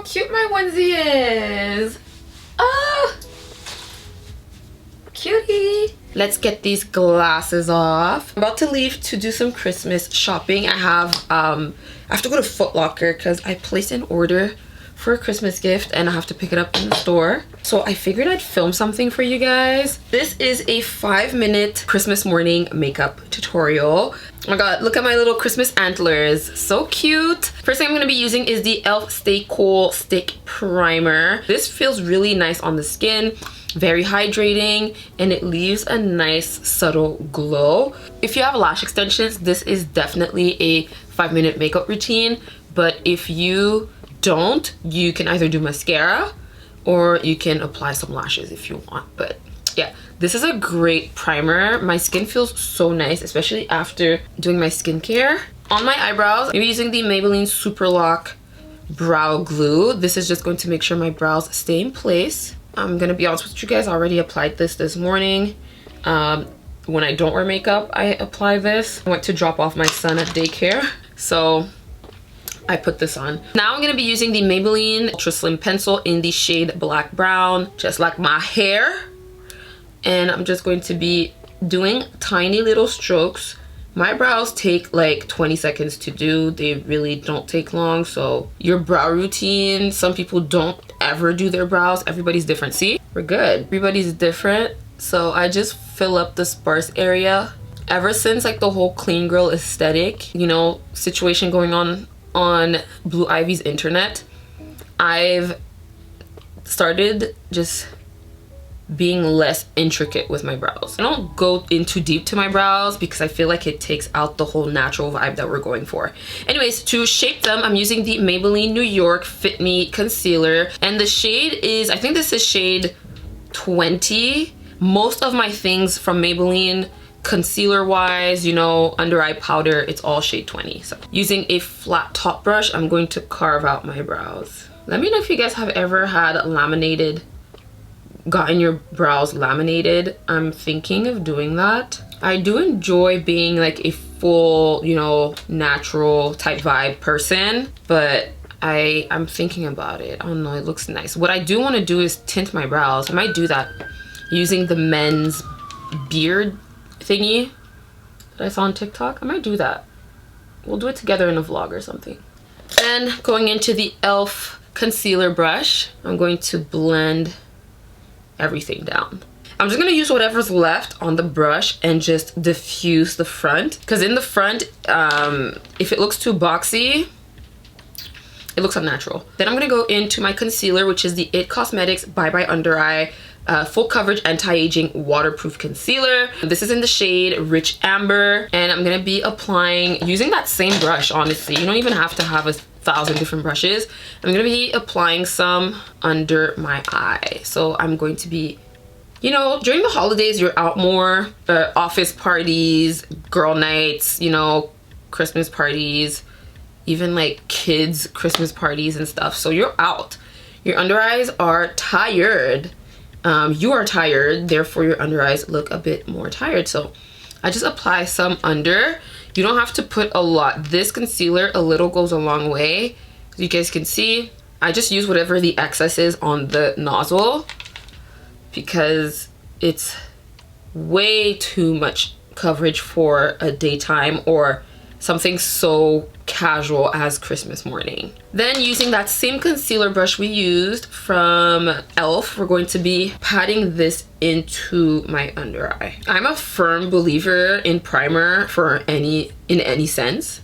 cute my onesie is. Ah, cutie. Let's get these glasses off. I'm about to leave to do some Christmas shopping. I have to go to Foot Locker because I placed an order for a Christmas gift and I have to pick it up in the store. So I figured I'd film something for you guys. This is a 5-minute Christmas morning makeup tutorial. Oh my god, look at my little Christmas antlers. So cute. First thing I'm going to be using is the e.l.f. Stay Cool Stick Primer. This feels really nice on the skin. Very hydrating, and it leaves a nice subtle glow. If you have lash extensions, this is definitely a 5-minute makeup routine. But if you don't, you can either do mascara or you can apply some lashes if you want. But yeah, this is a great primer. My skin feels so nice, especially after doing my skincare. On my eyebrows, I'm using the Maybelline Super Lock Brow Glue. This is just going to make sure my brows stay in place. I'm gonna be honest with you guys, I already applied this morning. When I don't wear makeup, I apply this. I went to drop off my son at daycare, so I put this on. Now I'm gonna be using the Maybelline Ultra Slim Pencil in the shade Black Brown, just like my hair. And I'm just going to be doing tiny little strokes. My brows take like 20 seconds to do. They really don't take long. So your brow routine, some people don't ever do their brows. Everybody's different. See, we're good. Everybody's different. So I just fill up the sparse area. Ever since like the whole clean girl aesthetic, you know, situation going on Blue Ivy's internet, I've started just being less intricate with my brows. I don't go in too deep to my brows because I feel like it takes out the whole natural vibe that we're going for. Anyways, to shape them, I'm using the Maybelline New York Fit Me Concealer, and the shade is, I think this is shade 20. Most of my things from Maybelline, concealer wise, you know, under eye powder, it's all shade 20. So using a flat top brush, I'm going to carve out my brows. Let me know if you guys have ever had gotten your brows laminated. I'm thinking of doing that. I do enjoy being like a full, you know, natural type vibe person, but I'm thinking about it. I don't know, it looks nice. What I do want to do is tint my brows. I might do that using the men's beard thingy that I saw on TikTok. I might do that. We'll do it together in a vlog or something. And going into the e.l.f. concealer brush, I'm going to blend everything down. I'm just gonna use whatever's left on the brush and just diffuse the front, because in the front, if it looks too boxy, it looks unnatural. Then I'm gonna go into my concealer, which is the IT Cosmetics Bye Bye Under Eye Full Coverage Anti-Aging Waterproof Concealer. This is in the shade Rich Amber, and I'm gonna be applying using that same brush. Honestly, you don't even have to have 1,000 different brushes. I'm gonna be applying some under my eye. So I'm going to be, you know, during the holidays, you're out more, office parties, girl nights, you know, Christmas parties, even like kids' Christmas parties and stuff. So you're out. Your under eyes are tired. You are tired, therefore your under eyes look a bit more tired. So I just apply some under. You don't have to put a lot. This concealer, a little goes a long way. As you guys can see, I just use whatever the excess is on the nozzle because it's way too much coverage for a daytime or something so casual as Christmas morning. Then using that same concealer brush we used from e.l.f., we're going to be patting this into my under eye. I'm a firm believer in primer in any sense,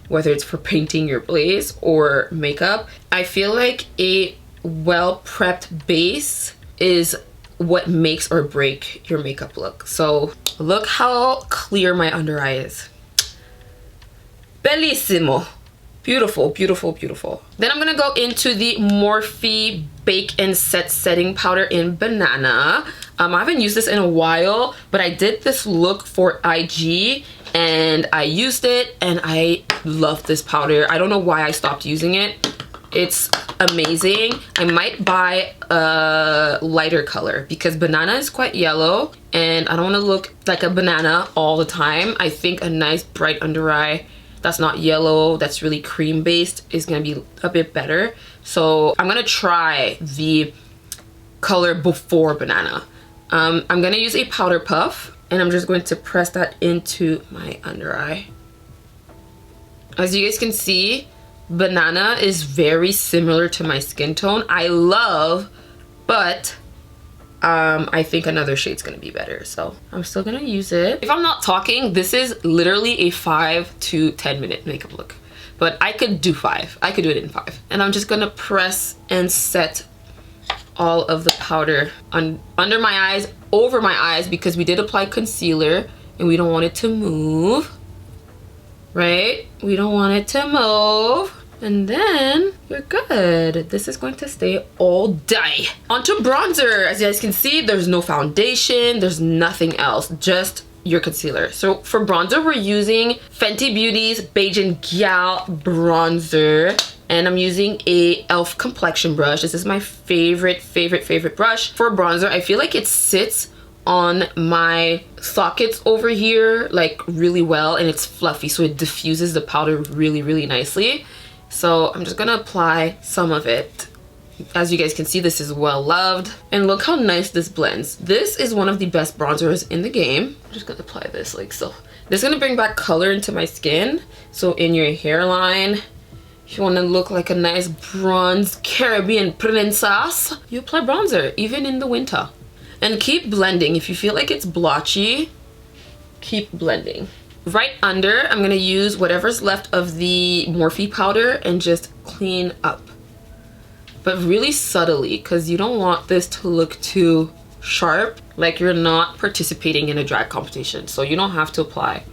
whether it's for painting your place or makeup. I feel like a well-prepped base is what makes or break your makeup look. So look how clear my under eye is. Bellissimo. Beautiful, beautiful, beautiful. Then I'm gonna go into the Morphe Bake and Set Setting Powder in Banana. I haven't used this in a while, but I did this look for IG and I used it and I love this powder. I don't know why I stopped using it. It's amazing. I might buy a lighter color because banana is quite yellow and I don't want to look like a banana all the time. I think a nice bright under eye that's not yellow, that's really cream based, is gonna be a bit better. So I'm gonna try the color before banana. I'm gonna use a powder puff, and I'm just going to press that into my under eye. As you guys can see, banana is very similar to my skin tone. I love, but I think another shade's gonna be better, so I'm still gonna use it. If I'm not talking, this is literally a 5 to 10 minute makeup look, but I could do 5. I could do it in 5. And I'm just gonna press and set all of the powder under my eyes, over my eyes, because we did apply concealer and we don't want it to move, right? We don't want it to move. And then you're good. This is going to stay all day. Onto bronzer. As you guys can see, there's no foundation, there's nothing else, just your concealer. So for bronzer, we're using Fenty Beauty's Beige and Gal bronzer, and I'm using a e.l.f. complexion brush. This is my favorite brush for bronzer. I feel like it sits on my sockets over here like really well, and it's fluffy, so it diffuses the powder really nicely. So I'm just gonna apply some of it. As you guys can see, this is well loved, and look how nice this blends. This is one of the best bronzers in the game. I'm just gonna apply this like so. This is gonna bring back color into my skin. So in your hairline, if you want to look like a nice bronze Caribbean princess, you apply bronzer even in the winter. And keep blending. If you feel like it's blotchy, keep blending. Right under, I'm gonna use whatever's left of the Morphe powder and just clean up, but really subtly, because you don't want this to look too sharp, like you're not participating in a drag competition. So you don't have to apply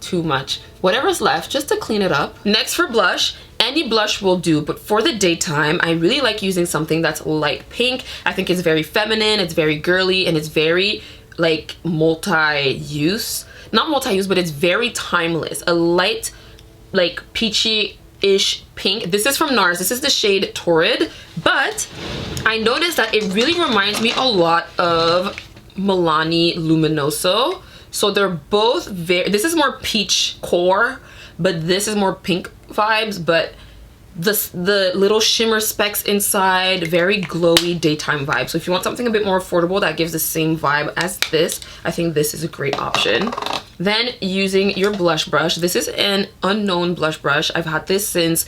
too much. Whatever's left, just to clean it up. Next, for blush, any blush will do, but for the daytime, I really like using something that's light pink. I think it's very feminine, it's very girly, and it's very like multi-use. Not multi-use, but it's very timeless. A light, like peachy-ish pink. This is from Nars. This is the shade Torrid, but I noticed that it really reminds me a lot of Milani Luminoso. So they're both very, this is more peach core, but this is more pink vibes, but the little shimmer specks inside, very glowy daytime vibe. So if you want something a bit more affordable that gives the same vibe as this, I think this is a great option. Then using your blush brush, this is an Unknown blush brush. I've had this since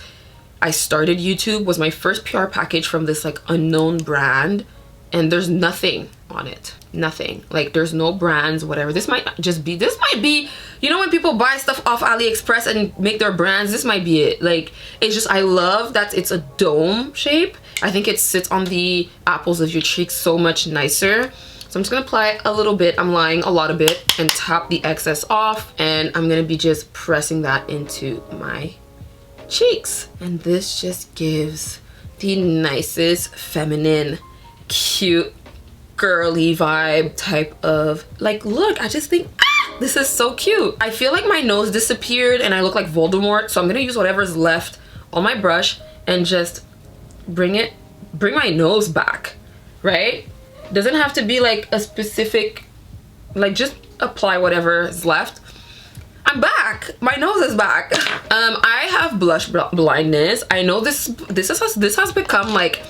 I started YouTube. Was my first PR package from this like unknown brand, and there's nothing on it. Nothing, like there's no brands, whatever. This might be, you know, when people buy stuff off AliExpress and make their brands, this might be it. Like, it's just, I love that it's a dome shape. I think it sits on the apples of your cheeks so much nicer. So I'm just gonna apply a little bit, I'm lying a lot of it, and tap the excess off, and I'm gonna be just pressing that into my cheeks. And this just gives the nicest feminine, cute, girly vibe type of like look. I just think, this is so cute. I feel like my nose disappeared and I look like Voldemort, so I'm gonna use whatever's left on my brush and just bring my nose back, right? Doesn't have to be like a specific, like just apply whatever is left. I'm back. My nose is back. I have blush blindness. I know this has become like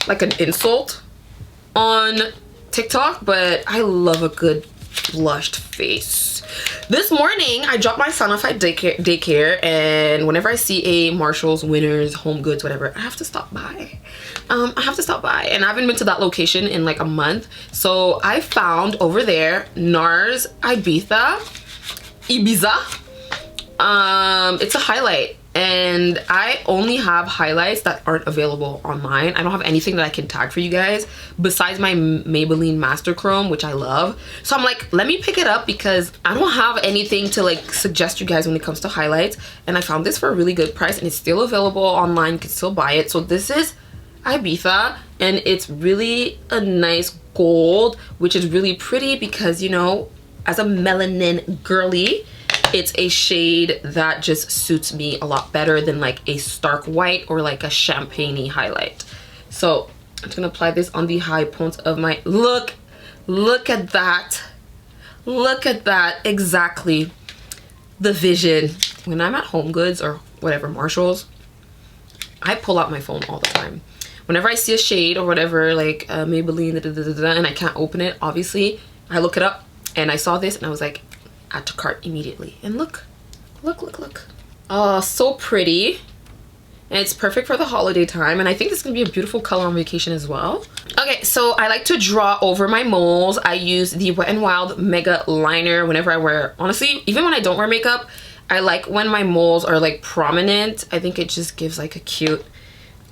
an insult on TikTok, but I love a good blushed face. This morning I dropped my son off at daycare, and whenever I see a Marshalls, Winners, Home Goods, whatever, I have to stop by. And I haven't been to that location in like a month, so I found over there Nars Ibiza. It's a highlight, and I only have highlights that aren't available online. I don't have anything that I can tag for you guys besides my Maybelline Master Chrome, which I love. So I'm like, let me pick it up because I don't have anything to like suggest you guys when it comes to highlights, and I found this for a really good price, and it's still available online. You can still buy it. So this is Ibiza, and it's really a nice gold, which is really pretty because, you know, as a melanin girly, it's a shade that just suits me a lot better than like a stark white or like a champagne-y highlight. So I'm just gonna apply this on the high points of my, look at that, exactly. the vision. When I'm at Home Goods or whatever, Marshalls, I pull out my phone all the time. Whenever I see a shade or whatever, like Maybelline, and I can't open it, obviously, I look it up, and I saw this, and I was like, add to cart immediately. And look, look, look, look. Oh, so pretty. And it's perfect for the holiday time, and I think this is gonna be a beautiful color on vacation as well. Okay, so I like to draw over my moles. I use the Wet n Wild Mega Liner whenever I wear, honestly, even when I don't wear makeup, I like when my moles are like prominent. I think it just gives like a cute,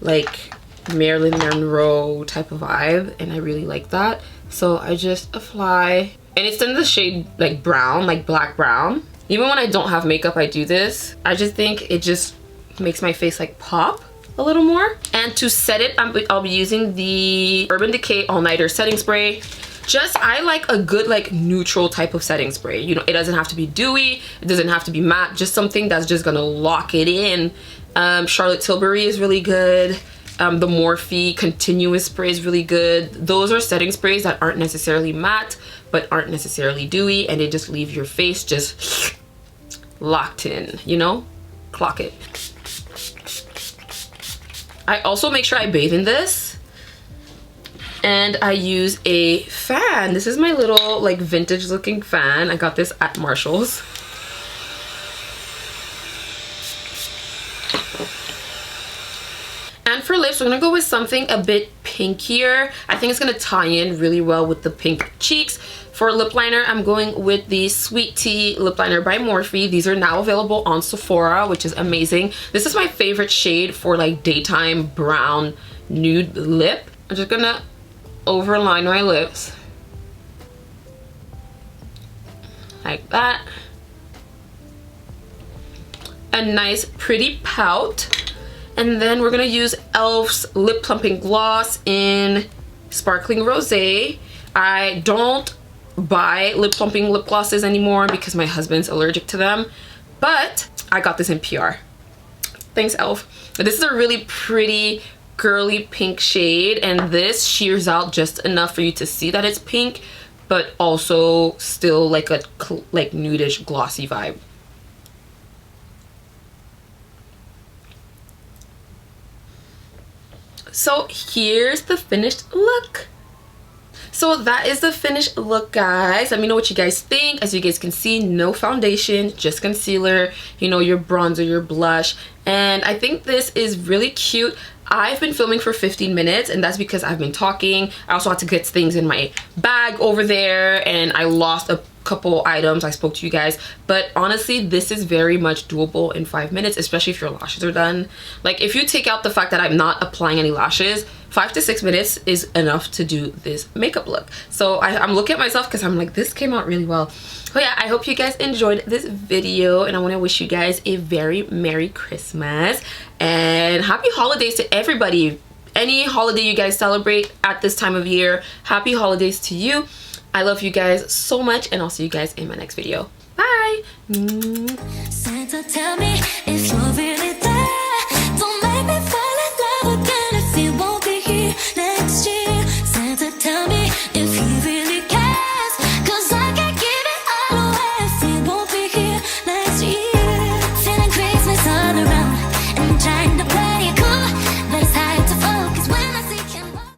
like Marilyn Monroe type of vibe, and I really like that. So I just apply, and it's in the shade like brown, like black brown. Even when I don't have makeup, I do this. I just think it just makes my face like pop a little more. And to set it, I'll be using the Urban Decay All Nighter setting spray. I like a good like neutral type of setting spray. You know, it doesn't have to be dewy, it doesn't have to be matte, just something that's just gonna lock it in. Charlotte Tilbury is really good. The Morphe Continuous Spray is really good. Those are setting sprays that aren't necessarily matte but aren't necessarily dewy, and they just leave your face just locked in, you know? Clock it. I also make sure I bathe in this, and I use a fan. This is my little like vintage looking fan. I got this at Marshall's. And for lips, we're gonna go with something a bit pinkier. I think it's gonna tie in really well with the pink cheeks. For lip liner, I'm going with the Sweet Tea lip liner by Morphe. These are now available on Sephora, which is amazing. This is my favorite shade for like daytime brown nude lip. I'm just gonna overline my lips like that. A nice pretty pout. And then we're gonna use e.l.f.'s Lip Plumping Gloss in Sparkling Rosé. I don't buy lip plumping lip glosses anymore because my husband's allergic to them, but I got this in PR. Thanks, e.l.f. This is a really pretty girly pink shade, and this sheers out just enough for you to see that it's pink, but also still like a like nudish glossy vibe. So here's the finished look. So that is the finished look, guys. Let me know what you guys think. As you guys can see, no foundation, just concealer, you know, your bronzer, your blush. And I think this is really cute. I've been filming for 15 minutes, and that's because I've been talking. I also had to get things in my bag over there, and I lost a couple items. I spoke to you guys, but honestly, this is very much doable in 5 minutes, especially if your lashes are done. Like, if you take out the fact that I'm not applying any lashes, 5 to 6 minutes is enough to do this makeup look. So I'm looking at myself because I'm like, this came out really well. So yeah, I hope you guys enjoyed this video, and I want to wish you guys a very Merry Christmas and Happy Holidays to everybody. Any holiday you guys celebrate at this time of year, Happy Holidays to you. I love you guys so much, and I'll see you guys in my next video. Bye. Santa, tell me if you're